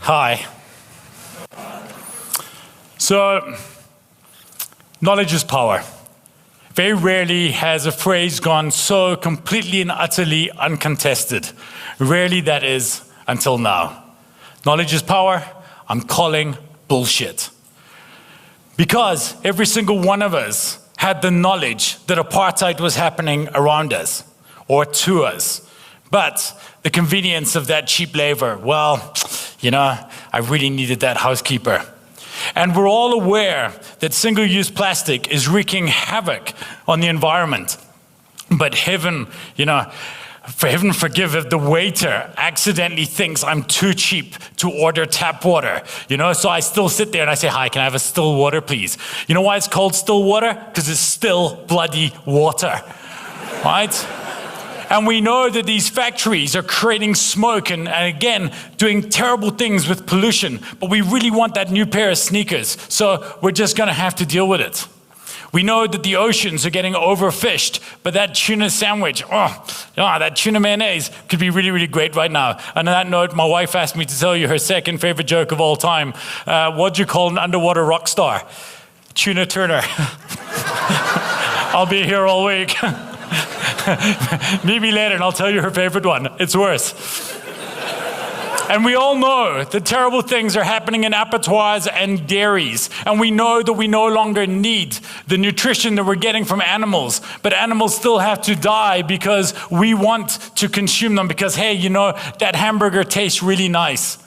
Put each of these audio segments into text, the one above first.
Hi. So, knowledge is power. Very rarely has a phrase gone so completely and utterly uncontested. Rarely that is until now. Knowledge is power. I'm calling bullshit. Because every single one of us had the knowledge that apartheid was happening around us or to us. But the convenience of that cheap labor, well, I really needed that housekeeper. And we're all aware that single-use plastic is wreaking havoc on the environment. But heaven, for heaven forgive if the waiter accidentally thinks I'm too cheap to order tap water. So I still sit there and I say, hi, can I have a still water, please? You know why it's called still water? Because it's still bloody water, right? And we know that these factories are creating smoke and again, doing terrible things with pollution. But we really want that new pair of sneakers. So we're just going to have to deal with it. We know that the oceans are getting overfished. But that tuna sandwich, that tuna mayonnaise could be really, really great right now. And on that note, my wife asked me to tell you her second favorite joke of all time. What'd you call an underwater rock star? Tuna Turner. I'll be here all week. Meet me later and I'll tell you her favorite one. It's worse. And we all know that terrible things are happening in abattoirs and dairies. And we know that we no longer need the nutrition that we're getting from animals. But animals still have to die because we want to consume them because, hey, that hamburger tastes really nice.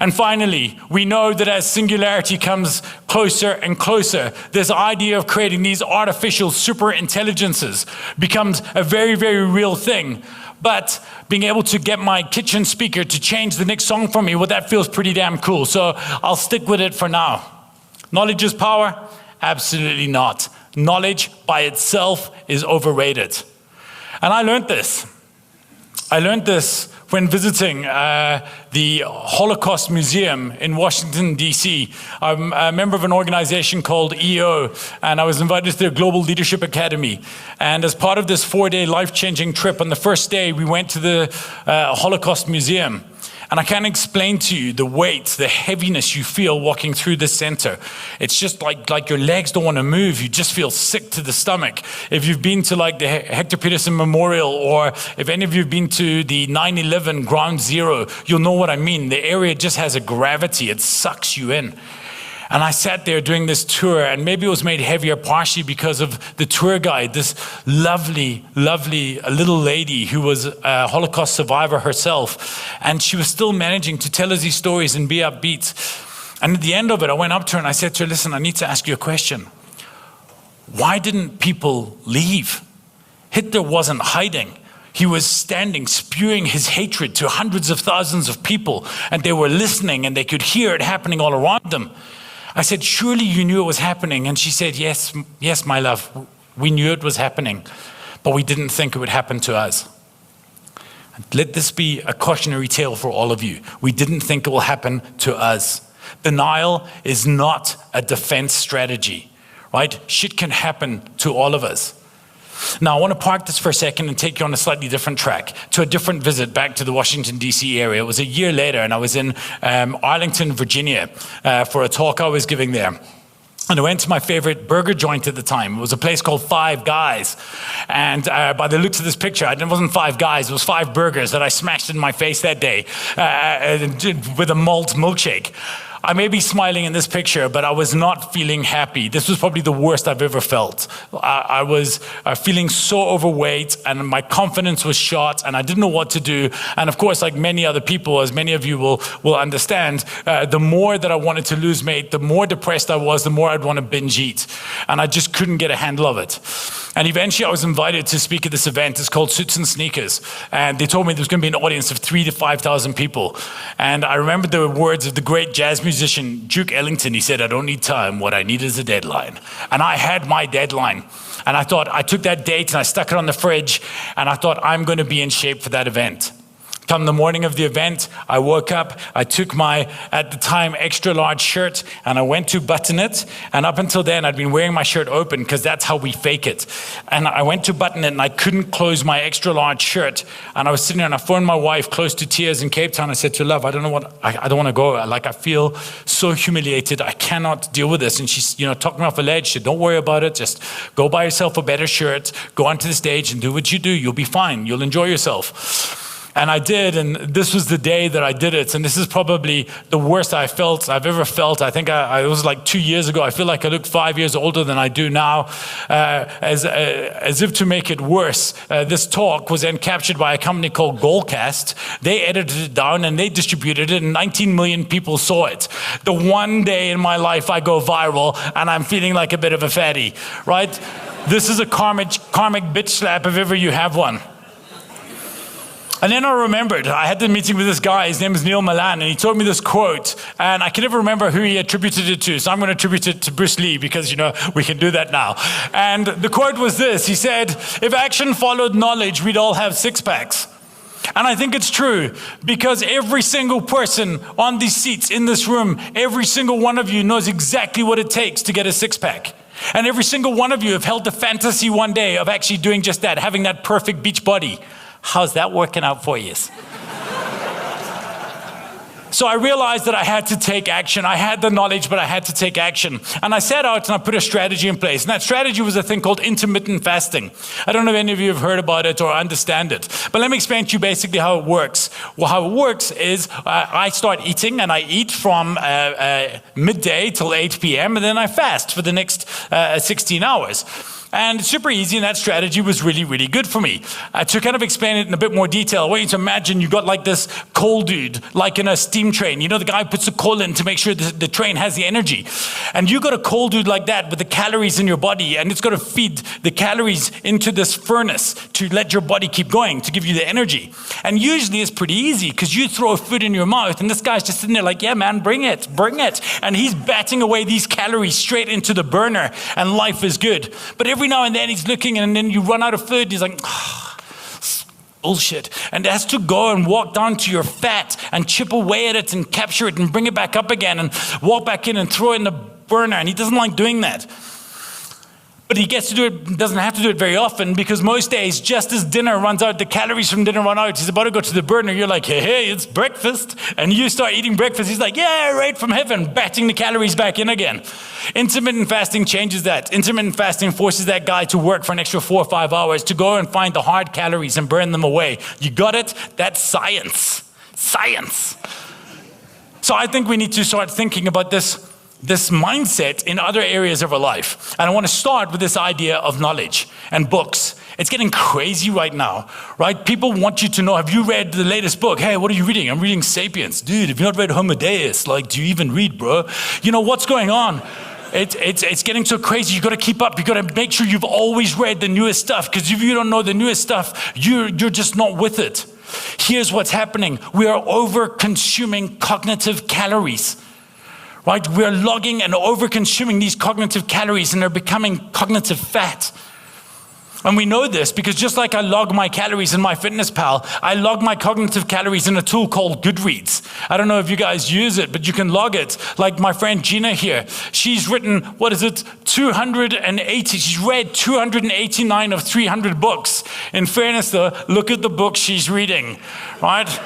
And finally, we know that as singularity comes closer and closer, this idea of creating these artificial super intelligences becomes a very, very real thing. But being able to get my kitchen speaker to change the next song for me, well, that feels pretty damn cool. So I'll stick with it for now. Knowledge is power? Absolutely not. Knowledge by itself is overrated. And I learned this. When visiting the Holocaust Museum in Washington, D.C. I'm a member of an organization called EO, and I was invited to their Global Leadership Academy. And as part of this 4-day life-changing trip, on the first day, we went to the Holocaust Museum. And I can't explain to you the weight, the heaviness you feel walking through this center. It's just like your legs don't want to move. You just feel sick to the stomach. If you've been to the Hector Peterson Memorial, or if any of you have been to the 9/11 Ground Zero, you'll know what I mean. The area just has a gravity. It sucks you in. And I sat there doing this tour, and maybe it was made heavier partially because of the tour guide, this lovely, lovely little lady who was a Holocaust survivor herself. And she was still managing to tell us these stories and be upbeat. And at the end of it, I went up to her and I said to her, listen, I need to ask you a question. Why didn't people leave? Hitler wasn't hiding. He was standing, spewing his hatred to hundreds of thousands of people, and they were listening and they could hear it happening all around them. I said, surely you knew it was happening. And she said, yes, my love, we knew it was happening, but we didn't think it would happen to us. Let this be a cautionary tale for all of you. We didn't think it will happen to us. Denial is not a defense strategy, right? Shit can happen to all of us. Now, I want to park this for a second and take you on a slightly different track to a different visit back to the Washington, D.C. area. It was a year later, and I was in Arlington, Virginia, for a talk I was giving there. And I went to my favorite burger joint at the time. It was a place called Five Guys. And by the looks of this picture, it wasn't Five Guys, it was 5 burgers that I smashed in my face that day with a malt milkshake. I may be smiling in this picture, but I was not feeling happy. This was probably the worst I've ever felt. I was feeling so overweight, and my confidence was shot, and I didn't know what to do. And of course, like many other people, as many of you will understand, the more that I wanted to lose weight, the more depressed I was, the more I'd want to binge eat. And I just couldn't get a handle of it. And eventually I was invited to speak at this event. It's called Suits and Sneakers. And they told me there was going to be an audience of 3,000 to 5,000 people. And I remember the words of the great jazz musician Duke Ellington. He said, I don't need time, what I need is a deadline. And I had my deadline. And I took that date and I stuck it on the fridge, and I thought, I'm going to be in shape for that event. Come the morning of the event, I woke up, I took my, at the time, extra large shirt, and I went to button it. And up until then, I'd been wearing my shirt open because that's how we fake it. And I went to button it, and I couldn't close my extra large shirt. And I was sitting there, and I phoned my wife, close to tears, in Cape Town. I said to her, love, I don't want to go. Like, I feel so humiliated. I cannot deal with this. And she's, talked me off a ledge. She said, don't worry about it. Just go buy yourself a better shirt, go onto the stage and do what you do. You'll be fine. You'll enjoy yourself. And I did, and this was the day that I did it. And this is probably the worst I've ever felt. I think it was like 2 years ago. I feel like I look 5 years older than I do now. As if to make it worse, this talk was then captured by a company called Goalcast. They edited it down and they distributed it, and 19 million people saw it. The one day in my life I go viral, and I'm feeling like a bit of a fatty, right? This is a karmic bitch slap if ever you have one. And then I remembered, I had the meeting with this guy, his name is Rich Mulholland, and he told me this quote, and I can never remember who he attributed it to, so I'm going to attribute it to Bruce Lee, because, we can do that now. And the quote was this, he said, if action followed knowledge, we'd all have six-packs. And I think it's true, because every single person on these seats in this room, every single one of you knows exactly what it takes to get a six-pack. And every single one of you have held the fantasy one day of actually doing just that, having that perfect beach body. How's that working out for you? So I realized that I had to take action. I had the knowledge, but I had to take action. And I set out and I put a strategy in place. And that strategy was a thing called intermittent fasting. I don't know if any of you have heard about it or understand it. But let me explain to you basically how it works. Well, how it works is I start eating, and I eat from midday till 8 p.m. and then I fast for the next 16 hours. And it's super easy, and that strategy was really, really good for me. To kind of explain it in a bit more detail, I want you to imagine you got like this coal dude, like in a steam train. The guy who puts the coal in to make sure the train has the energy. And you got a coal dude like that with the calories in your body, and it's got to feed the calories into this furnace to let your body keep going, to give you the energy. And usually it's pretty easy, because you throw food in your mouth, and this guy's just sitting there like, yeah, man, bring it. And he's batting away these calories straight into the burner, and life is good. But every now and then he's looking, and then you run out of food. He's like, bullshit. And has to go and walk down to your fat and chip away at it and capture it and bring it back up again and walk back in and throw it in the burner. And he doesn't like doing that. But he gets to do it, doesn't have to do it very often, because most days, just as dinner runs out, the calories from dinner run out, he's about to go to the burner, you're like, hey, it's breakfast. And you start eating breakfast, he's like, yeah, right from heaven, batting the calories back in again. Intermittent fasting changes that. Intermittent fasting forces that guy to work for an extra 4 or 5 hours to go and find the hard calories and burn them away. You got it? That's science. Science. So I think we need to start thinking about this mindset in other areas of our life. And I want to start with this idea of knowledge and books. It's getting crazy right now, right? People want you to know, have you read the latest book? Hey, what are you reading? I'm reading Sapiens. Dude, if you've not read Homo Deus, do you even read, bro? What's going on? It's getting so crazy. You got to keep up. You got to make sure you've always read the newest stuff, because if you don't know the newest stuff, you're just not with it. Here's what's happening. We are over-consuming cognitive calories. Right? We're logging and over-consuming these cognitive calories, and they're becoming cognitive fat. And we know this because just like I log my calories in MyFitnessPal, I log my cognitive calories in a tool called Goodreads. I don't know if you guys use it, but you can log it. Like my friend Gina here, she's written, 280, she's read 289 of 300 books. In fairness though, look at the books she's reading, right?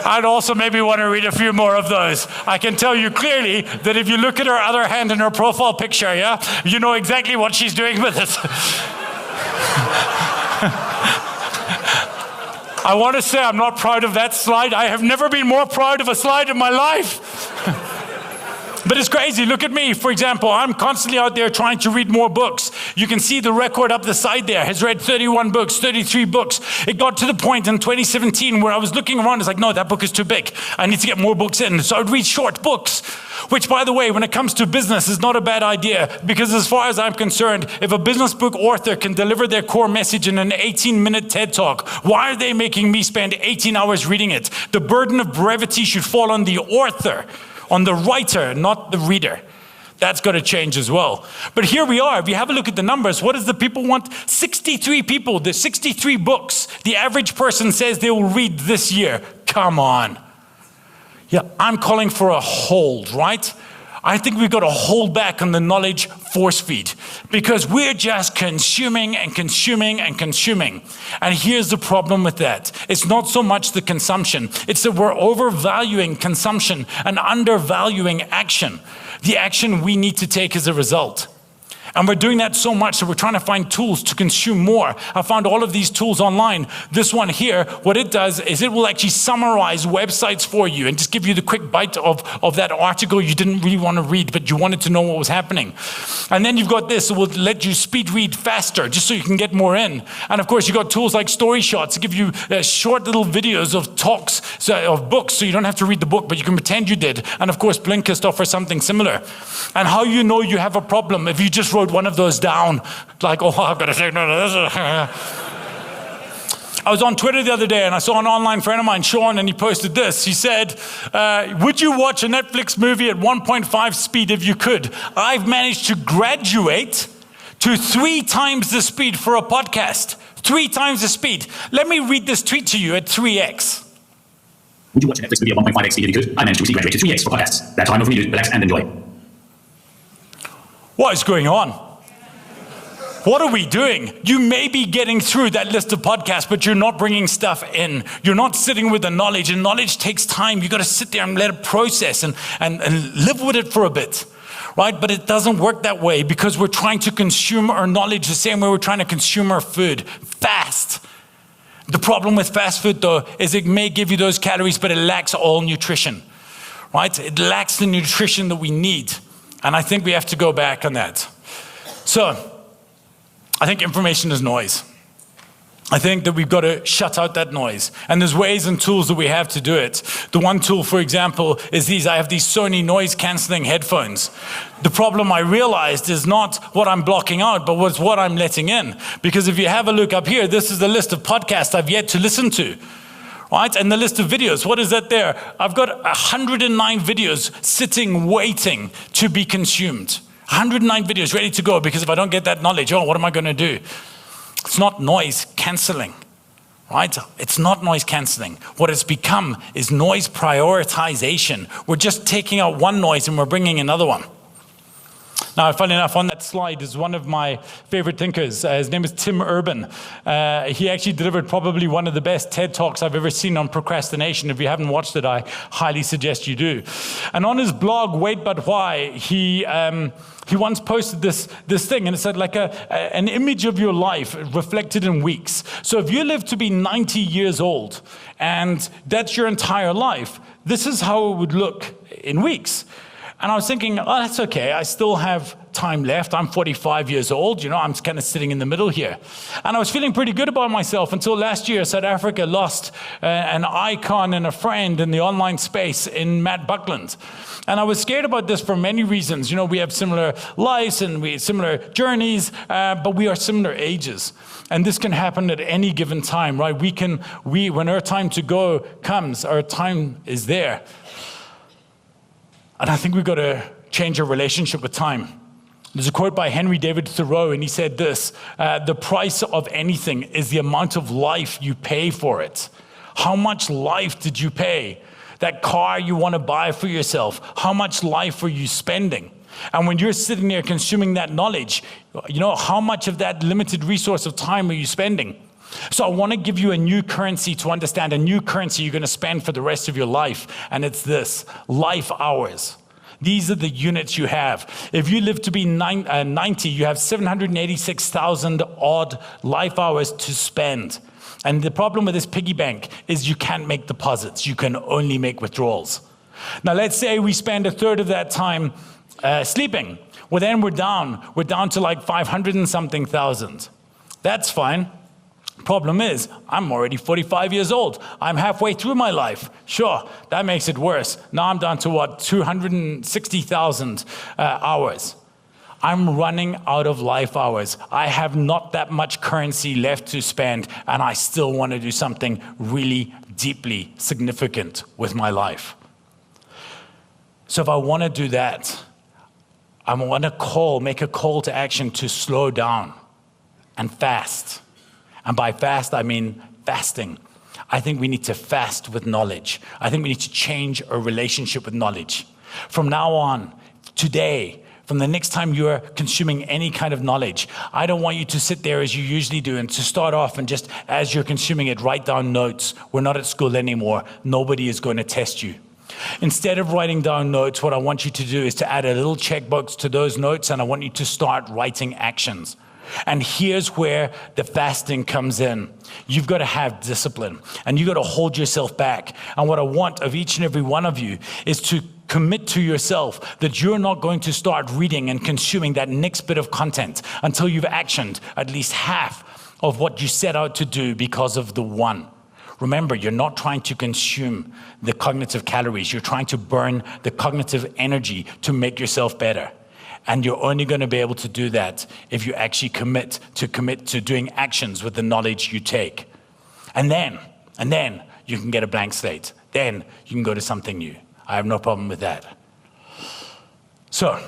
I'd also maybe want to read a few more of those. I can tell you clearly that if you look at her other hand in her profile picture, yeah, you know exactly what she's doing with it. I want to say I'm not proud of that slide. I have never been more proud of a slide in my life. But it's crazy. Look at me, for example. I'm constantly out there trying to read more books. You can see the record up the side there. Has read 31 books, 33 books. It got to the point in 2017 where I was looking around. It's like, no, that book is too big. I need to get more books in. So I'd read short books, which, by the way, when it comes to business, is not a bad idea. Because as far as I'm concerned, if a business book author can deliver their core message in an 18-minute TED Talk, why are they making me spend 18 hours reading it? The burden of brevity should fall on the author, on the writer, not the reader. That's got to change as well. But here we are. If you have a look at the numbers, what does the people want? 63 people, the 63 books the average person says they will read this year. Come on. Yeah, I'm calling for a hold, right? I think we've got to hold back on the knowledge force feed because we're just consuming and consuming and consuming. And here's the problem with that. It's not so much the consumption. It's that we're overvaluing consumption and undervaluing action. The action we need to take as a result. And we're doing that so much that we're trying to find tools to consume more. I found all of these tools online. This one here, what it does is it will actually summarize websites for you and just give you the quick bite of that article you didn't really want to read, but you wanted to know what was happening. And then you've got this, it will let you speed read faster, just so you can get more in. And of course, you've got tools like Story Shots to give you short little videos of talks, of books, so you don't have to read the book, but you can pretend you did. And of course, Blinkist offers something similar. And how you know you have a problem if you just wrote one of those down, like, oh, I've got to say no to this. I was on Twitter the other day and I saw an online friend of mine, Sean, and he posted this. He said, would you watch a Netflix movie at 1.5 speed if you could? I've managed to graduate to 3 times the speed for a podcast. 3 times the speed. Let me read this tweet to you at 3x. Would you watch a Netflix movie at 1.5x speed if you could? I managed to graduate to 3x for podcasts. That time of read, relax, and enjoy. What is going on? What are we doing? You may be getting through that list of podcasts, but you're not bringing stuff in. You're not sitting with the knowledge, and knowledge takes time. You've got to sit there and let it process and live with it for a bit, right? But it doesn't work that way because we're trying to consume our knowledge the same way we're trying to consume our food, fast. The problem with fast food, though, is it may give you those calories, but it lacks all nutrition, right? It lacks the nutrition that we need. And I think we have to go back on that. So, I think information is noise. I think that we've got to shut out that noise. And there's ways and tools that we have to do it. The one tool, for example, is these. I have these Sony noise canceling headphones. The problem I realized is not what I'm blocking out, but what's what I'm letting in. Because if you have a look up here, this is the list of podcasts I've yet to listen to. Right? And the list of videos, what is that there? I've got 109 videos sitting, waiting to be consumed. 109 videos ready to go because if I don't get that knowledge, what am I going to do? It's not noise canceling, right? It's not noise canceling. What it's become is noise prioritization. We're just taking out one noise and we're bringing another one. Now, funny enough, on that slide is one of my favorite thinkers. His name is Tim Urban. He actually delivered probably one of the best TED Talks I've ever seen on procrastination. If you haven't watched it, I highly suggest you do. And on his blog, Wait But Why, he once posted this thing, and it said like an image of your life reflected in weeks. So if you live to be 90 years old, and that's your entire life, this is how it would look in weeks. And I was thinking, oh, that's okay. I still have time left. I'm 45 years old. I'm kind of sitting in the middle here. And I was feeling pretty good about myself until last year, South Africa lost an icon and a friend in the online space in Matt Buckland. And I was scared about this for many reasons. We have similar lives and we have similar journeys, but we are similar ages. And this can happen at any given time, right? When our time to go comes, our time is there. And I think we've got to change our relationship with time. There's a quote by Henry David Thoreau, and he said this, the price of anything is the amount of life you pay for it. How much life did you pay? That car you want to buy for yourself, how much life are you spending? And when you're sitting there consuming that knowledge, how much of that limited resource of time are you spending? So I want to give you a new currency to understand, a new currency you're going to spend for the rest of your life. And it's this, life hours. These are the units you have. If you live to be 90, you have 786,000 odd life hours to spend. And the problem with this piggy bank is you can't make deposits. You can only make withdrawals. Now let's say we spend a third of that time sleeping. Well, then we're down. We're down to like 500 and something thousand. That's fine. Problem is, I'm already 45 years old. I'm halfway through my life. Sure, that makes it worse. Now I'm down to 260,000 hours. I'm running out of life hours. I have not that much currency left to spend, and I still want to do something really deeply significant with my life. So if I want to do that, I want to make a call to action to slow down and fast. And by fast, I mean fasting. I think we need to fast with knowledge. I think we need to change our relationship with knowledge. From now on, today, from the next time you're consuming any kind of knowledge, I don't want you to sit there as you usually do and to start off and just as you're consuming it, write down notes. We're not at school anymore. Nobody is going to test you. Instead of writing down notes, what I want you to do is to add a little checkbox to those notes, and I want you to start writing actions. And here's where the fasting comes in. You've got to have discipline, and you've got to hold yourself back. And what I want of each and every one of you is to commit to yourself that you're not going to start reading and consuming that next bit of content until you've actioned at least half of what you set out to do because of the one. Remember, you're not trying to consume the cognitive calories. You're trying to burn the cognitive energy to make yourself better. And you're only going to be able to do that if you actually commit to doing actions with the knowledge you take. And then you can get a blank slate. Then you can go to something new. I have no problem with that. So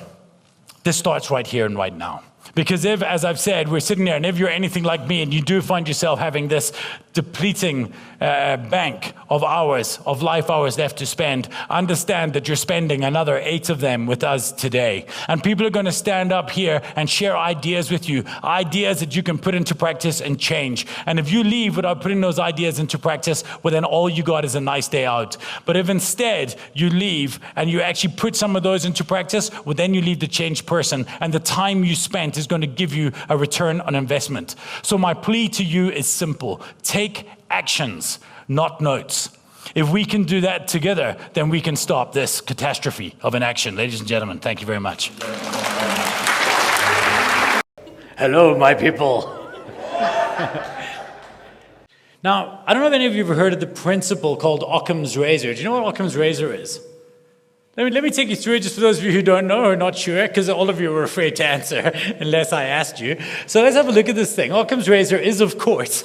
this starts right here and right now. Because if, as I've said, we're sitting there, and if you're anything like me and you do find yourself having this depleting bank of hours, of life hours left to spend, understand that you're spending another 8 of them with us today. And people are going to stand up here and share ideas with you, ideas that you can put into practice and change. And if you leave without putting those ideas into practice, well, then all you got is a nice day out. But if instead you leave and you actually put some of those into practice, well, then you leave the changed person, and the time you spent is going to give you a return on investment. So my plea to you is simple. Take actions, not notes. If we can do that together, then we can stop this catastrophe of inaction. Ladies and gentlemen, thank you very much. Hello, my people. Now, I don't know if any of you have heard of the principle called Occam's razor. Do you know what Occam's razor is? Let me take you through it, just for those of you who don't know or not sure, because all of you were afraid to answer unless I asked you. So let's have a look at this thing. Occam's razor is, of course,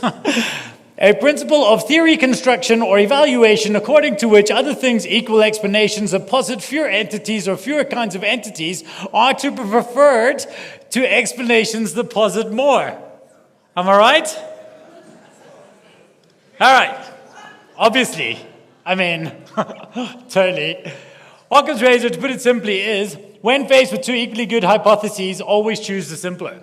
a principle of theory construction or evaluation according to which other things equal explanations that posit fewer entities or fewer kinds of entities are to be preferred to explanations that posit more. Am I right? All right. Obviously. I mean, totally. Occam's razor, to put it simply, is when faced with 2 equally good hypotheses, always choose the simpler.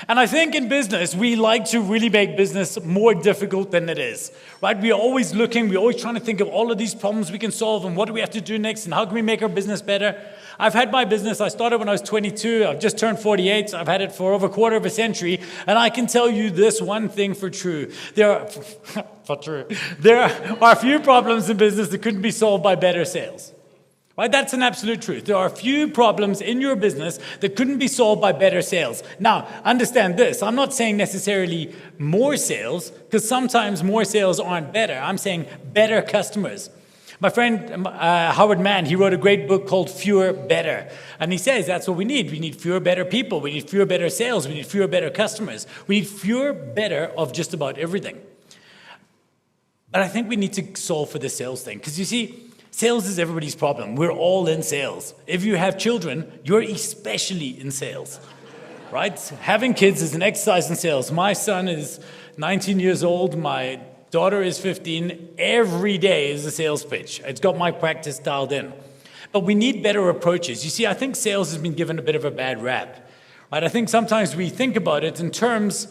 And I think in business, we like to really make business more difficult than it is, right? We're always looking, we're always trying to think of all of these problems we can solve and what do we have to do next and how can we make our business better. I've had my business, I started when I was 22, I've just turned 48, so I've had it for over a quarter of a century, and I can tell you this one thing for true. There are few problems in business that couldn't be solved by better sales. Right? That's an absolute truth. There are few problems in your business that couldn't be solved by better sales. Now, understand this. I'm not saying necessarily more sales, because sometimes more sales aren't better. I'm saying better customers. My friend Howard Mann, he wrote a great book called Fewer Better. And he says that's what we need. We need fewer better people. We need fewer better sales. We need fewer better customers. We need fewer better of just about everything. But I think we need to solve for the sales thing. Because you see, sales is everybody's problem. We're all in sales. If you have children, you're especially in sales, right? Having kids is an exercise in sales. My son is 19 years old. My daughter is 15. Every day is a sales pitch. It's got my practice dialed in. But we need better approaches. You see, I think sales has been given a bit of a bad rap, right? I think sometimes we think about it in terms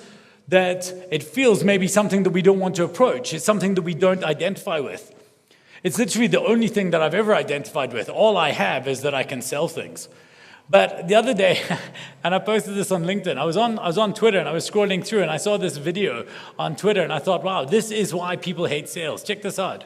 that it feels maybe something that we don't want to approach. It's something that we don't identify with. It's literally the only thing that I've ever identified with. All I have is that I can sell things. But the other day, and I posted this on LinkedIn, I was on Twitter and I was scrolling through and I saw this video on Twitter and I thought, wow, this is why people hate sales. Check this out.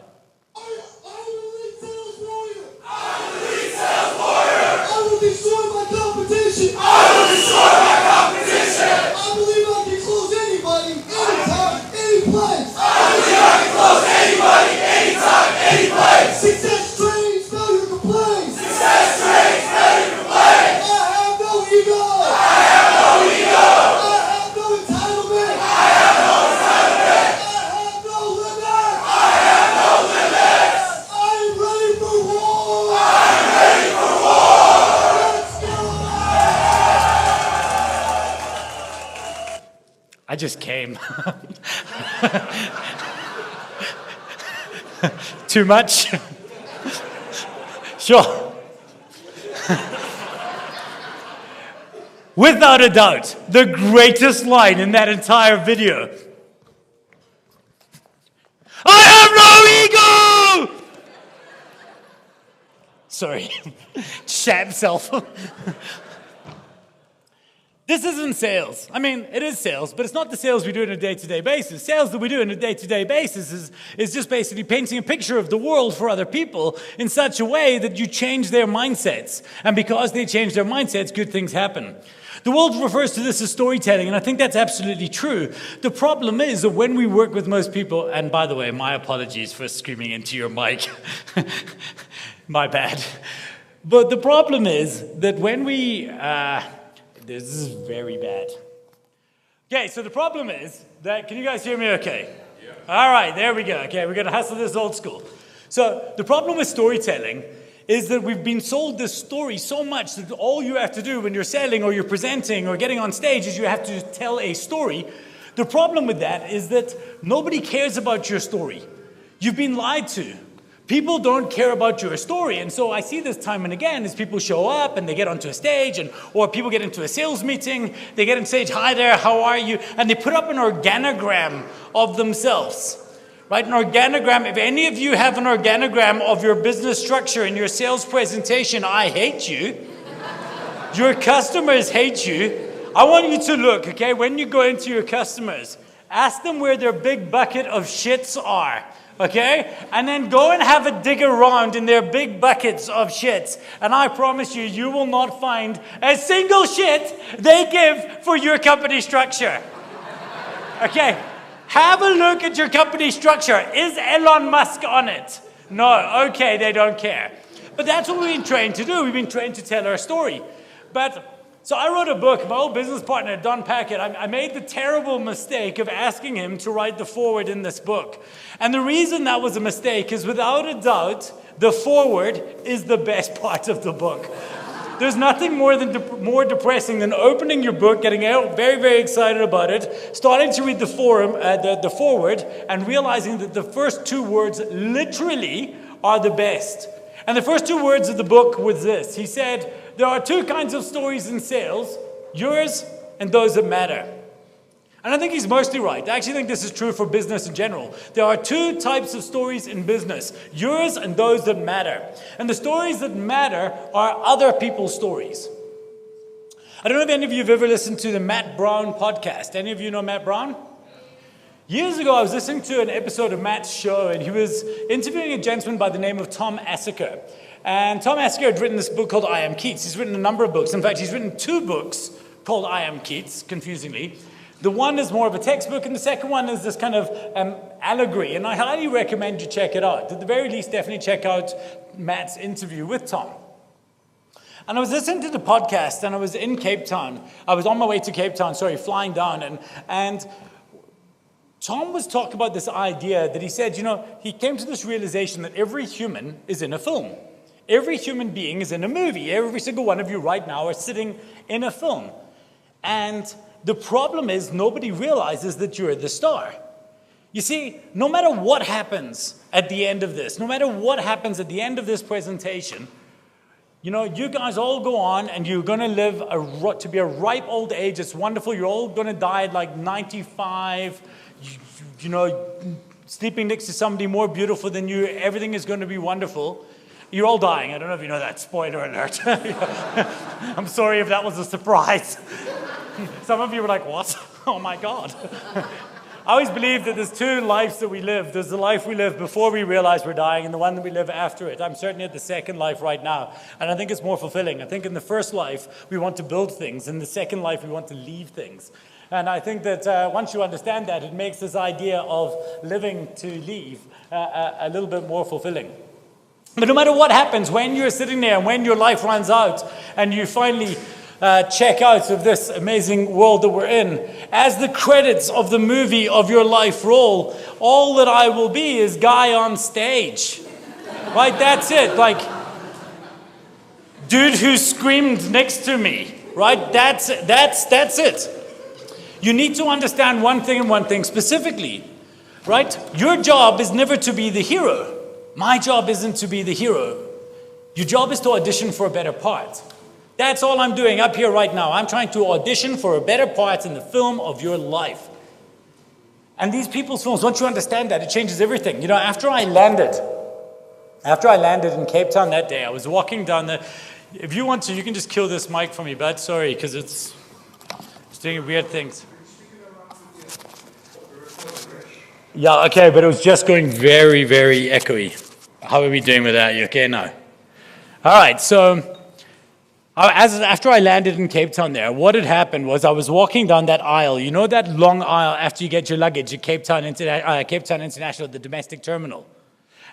I'm an elite sales warrior. I'm an elite sales warrior. I will destroy my competition. I will destroy my competition. I believe I can close anybody, anytime, any place. I believe I can close anybody, anytime, any place. Success trains, failure complaints. Success trains, failure complaints. I have no ego. I have no ego. I have no entitlement. I have no entitlement. I have no limit. I have no limit. just came. Too much? Sure. Without a doubt, the greatest line in that entire video. I have no ego! Sorry, shat himself. This isn't sales. I mean, it is sales, but it's not the sales we do on a day-to-day basis. Sales that we do on a day-to-day basis is just basically painting a picture of the world for other people in such a way that you change their mindsets. And because they change their mindsets, good things happen. The world refers to this as storytelling, and I think that's absolutely true. The problem is that when we work with most people, and by the way, my apologies for screaming into your mic. My bad. But the problem is that when we... This is very bad. Okay, so the problem is that, can you guys hear me okay? Yeah. All right, there we go. Okay, we're going to hustle this old school. So the problem with storytelling is that we've been sold this story so much that all you have to do when you're selling or you're presenting or getting on stage is you have to tell a story. The problem with that is that nobody cares about your story. You've been lied to. People don't care about your story, and so I see this time and again as people show up and they get onto a stage, or people get into a sales meeting, they get on stage, hi there, how are you? And they put up an organogram of themselves, right? An organogram, if any of you have an organogram of your business structure in your sales presentation, I hate you. Your customers hate you. I want you to look, okay, when you go into your customers, ask them where their big bucket of shits are. Okay? And then go and have a dig around in their big buckets of shits. And I promise you, you will not find a single shit they give for your company structure. Okay? Have a look at your company structure. Is Elon Musk on it? No. Okay, they don't care. But that's what we've been trained to do. We've been trained to tell our story. So I wrote a book. My old business partner, Don Packett, I made the terrible mistake of asking him to write the foreword in this book. And the reason that was a mistake is, without a doubt, the foreword is the best part of the book. There's nothing more depressing than opening your book, getting very, very excited about it, starting to read the foreword, and realizing that the first two words literally are the best. And the first two words of the book was this. He said, there are two kinds of stories in sales, yours and those that matter. And I think he's mostly right. I actually think this is true for business in general. There are two types of stories in business, yours and those that matter. And the stories that matter are other people's stories. I don't know if any of you have ever listened to the Matt Brown podcast. Any of you know Matt Brown? Years ago, I was listening to an episode of Matt's show, and he was interviewing a gentleman by the name of Tom Asseker. And Tom Asseker had written this book called I Am Keats. He's written a number of books. In fact, he's written two books called I Am Keats, confusingly. The one is more of a textbook, and the second one is this kind of allegory. And I highly recommend you check it out. At the very least, definitely check out Matt's interview with Tom. And I was listening to the podcast, and I was in Cape Town. I was on my way to Cape Town, flying down, and Tom was talking about this idea that he said, he came to this realization that every human is in a film. Every human being is in a movie. Every single one of you right now are sitting in a film. And the problem is nobody realizes that you're the star. You see, no matter what happens at the end of this, no matter what happens at the end of this presentation, you guys all go on and you're going to live to be a ripe old age. It's wonderful. You're all going to die at like 95, sleeping next to somebody more beautiful than you. Everything is going to be wonderful. You're all dying. I don't know if you know that. Spoiler alert. I'm sorry if that was a surprise. Some of you were like, what? Oh my God. I always believe that there's two lives that we live. There's the life we live before we realize we're dying and the one that we live after it. I'm certainly at the second life right now. And I think it's more fulfilling. I think in the first life, we want to build things. In the second life, we want to leave things. And I think that once you understand that, it makes this idea of living to leave a little bit more fulfilling. But no matter what happens, when you're sitting there and when your life runs out and you finally check out of this amazing world that we're in, as the credits of the movie of your life roll, all that I will be is guy on stage. Right? That's it. Like, dude who screamed next to me. Right? That's it. You need to understand one thing and one thing specifically, right? Your job is never to be the hero. My job isn't to be the hero. Your job is to audition for a better part. That's all I'm doing up here right now. I'm trying to audition for a better part in the film of your life. And these people's films, once you understand that, it changes everything. You know, after I landed in Cape Town that day, I was walking down the... If you want to, you can just kill this mic for me, bud. Sorry, because it's doing weird things. Yeah, okay, but it was just going very, very echoey. How are we doing with that? You okay now? All right, so after I landed in Cape Town there, what had happened was I was walking down that aisle. You know that long aisle after you get your luggage at Cape Town International, the domestic terminal?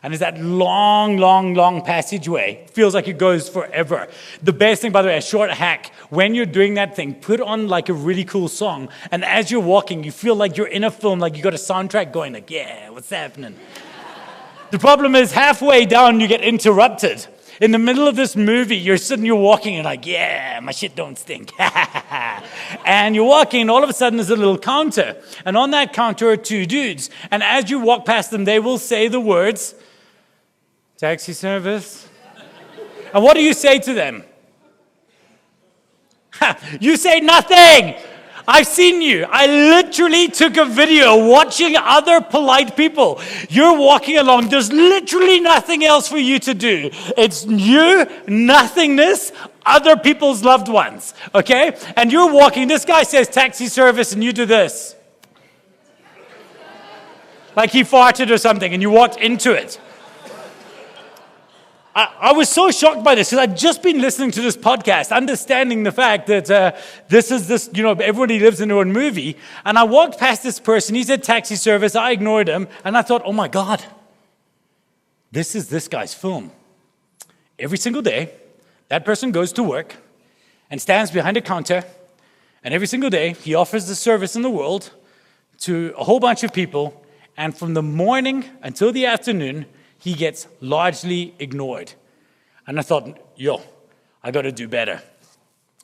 And it's that long, long, long passageway. Feels like it goes forever. The best thing, by the way, a short hack, when you're doing that thing, put on like a really cool song, and as you're walking, you feel like you're in a film, like you got a soundtrack going, like, yeah, what's happening? The problem is halfway down, you get interrupted. In the middle of this movie, you're walking, and like, yeah, my shit don't stink. And you're walking, and all of a sudden there's a little counter. And on that counter are two dudes. And as you walk past them, they will say the words, taxi service. And what do you say to them? You say nothing. I've seen you. I literally took a video watching other polite people. You're walking along. There's literally nothing else for you to do. It's you, nothingness, other people's loved ones. Okay? And you're walking. This guy says taxi service, and you do this. Like he farted or something, and you walked into it. I was so shocked by this because I'd just been listening to this podcast, understanding the fact that everybody lives in their own movie. And I walked past this person. He said taxi service. I ignored him. And I thought, oh my God, this is this guy's film. Every single day, that person goes to work and stands behind a counter. And every single day, he offers the service in the world to a whole bunch of people. And from the morning until the afternoon, he gets largely ignored. And I thought, I got to do better.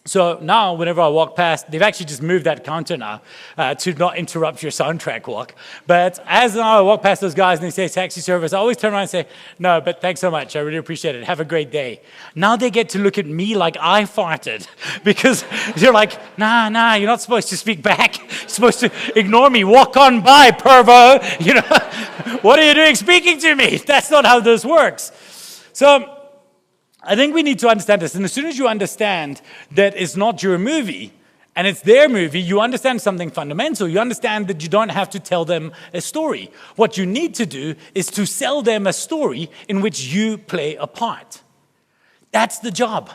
So now, whenever I walk past, they've actually just moved that counter now to not interrupt your soundtrack walk. But as now I walk past those guys and they say taxi service, I always turn around and say, no, but thanks so much. I really appreciate it. Have a great day. Now they get to look at me like I farted because they're like, nah, you're not supposed to speak back. You're supposed to ignore me. Walk on by, pervo. What are you doing speaking to me? That's not how this works. So I think we need to understand this. And as soon as you understand that it's not your movie and it's their movie, you understand something fundamental. You understand that you don't have to tell them a story. What you need to do is to sell them a story in which you play a part. That's the job.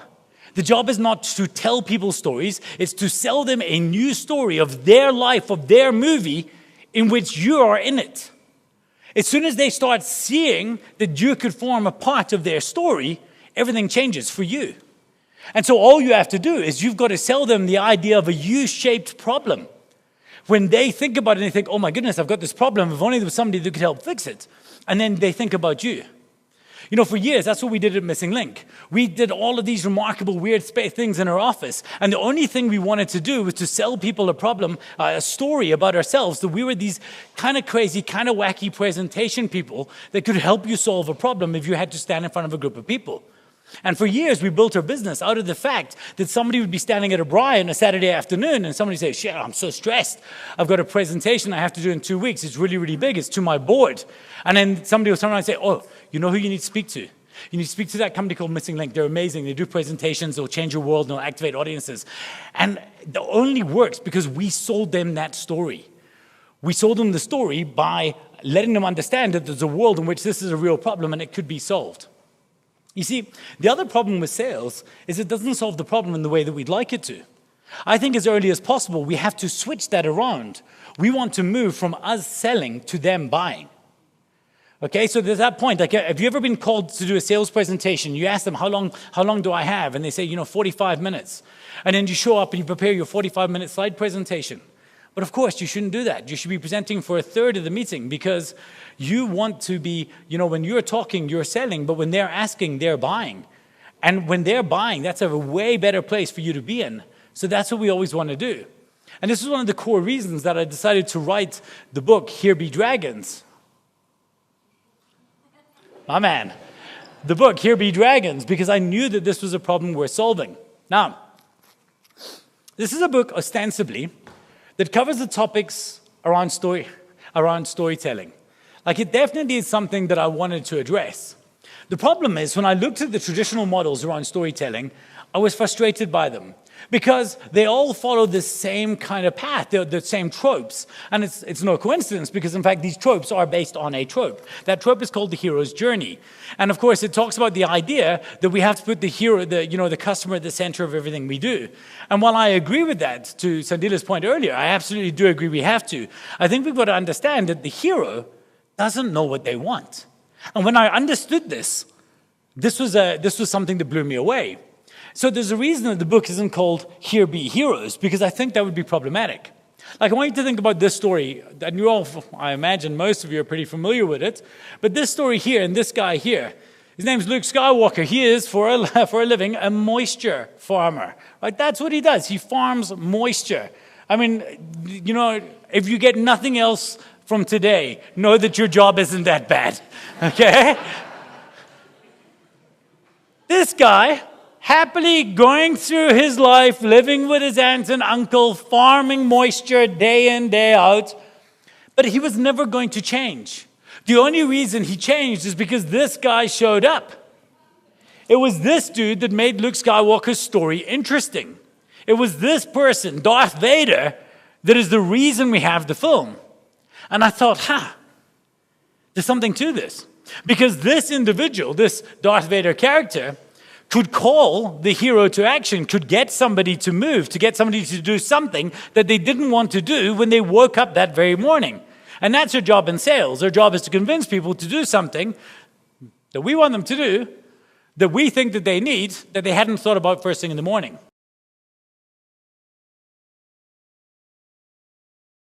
The job is not to tell people stories. It's to sell them a new story of their life, of their movie, in which you are in it. As soon as they start seeing that you could form a part of their story, everything changes for you. And so all you have to do is you've got to sell them the idea of a U-shaped problem. When they think about it, they think, oh my goodness, I've got this problem. If only there was somebody that could help fix it. And then they think about you. For years, that's what we did at Missing Link. We did all of these remarkable, weird things in our office. And the only thing we wanted to do was to sell people a problem, a story about ourselves, that we were these kind of crazy, kind of wacky presentation people that could help you solve a problem if you had to stand in front of a group of people. And for years, we built our business out of the fact that somebody would be standing at a braai on a Saturday afternoon and somebody would say, shit, I'm so stressed. I've got a presentation I have to do in 2 weeks. It's really, really big. It's to my board. And then somebody will turn around and say, oh, you know who you need to speak to? You need to speak to that company called Missing Link. They're amazing. They do presentations. They'll change your world. They'll activate audiences. And it only works because we sold them that story. We sold them the story by letting them understand that there's a world in which this is a real problem and it could be solved. You see, the other problem with sales is it doesn't solve the problem in the way that we'd like it to. I think as early as possible, we have to switch that around. We want to move from us selling to them buying. Okay, so there's that point. Like, have you ever been called to do a sales presentation? You ask them, how long do I have? And they say, 45 minutes. And then you show up and you prepare your 45-minute slide presentation. But of course, you shouldn't do that. You should be presenting for a third of the meeting because you want to be, when you're talking, you're selling, but when they're asking, they're buying. And when they're buying, that's a way better place for you to be in. So that's what we always want to do. And this is one of the core reasons that I decided to write the book, Here Be Dragons. My man. The book, Here Be Dragons, because I knew that this was a problem worth solving. Now, this is a book, ostensibly, that covers the topics around storytelling. Like, it definitely is something that I wanted to address. The problem is, when I looked at the traditional models around storytelling, I was frustrated by them because they all follow the same kind of path, the same tropes. And it's no coincidence because, in fact, these tropes are based on a trope. That trope is called the hero's journey. And, of course, it talks about the idea that we have to put the hero, the customer at the center of everything we do. And while I agree with that, to Sandila's point earlier, I absolutely do agree we have to. I think we've got to understand that the hero doesn't know what they want. And when I understood this was something that blew me away. So there's a reason that the book isn't called Here Be Heroes, because I think that would be problematic. Like, I want you to think about this story, and you all, I imagine most of you are pretty familiar with it, but this story here and this guy here, his name's Luke Skywalker. He is, for a living, a moisture farmer. Right? That's what he does. He farms moisture. I mean, you know, if you get nothing else from today, know that your job isn't that bad, okay? This guy, happily going through his life, living with his aunt and uncle, farming moisture day in, day out. But he was never going to change. The only reason he changed is because this guy showed up. It was this dude that made Luke Skywalker's story interesting. It was this person, Darth Vader, that is the reason we have the film. And I thought, there's something to this. Because this individual, this Darth Vader character, could call the hero to action, could get somebody to move, to get somebody to do something that they didn't want to do when they woke up that very morning. And that's your job in sales. Our job is to convince people to do something that we want them to do, that we think that they need, that they hadn't thought about first thing in the morning.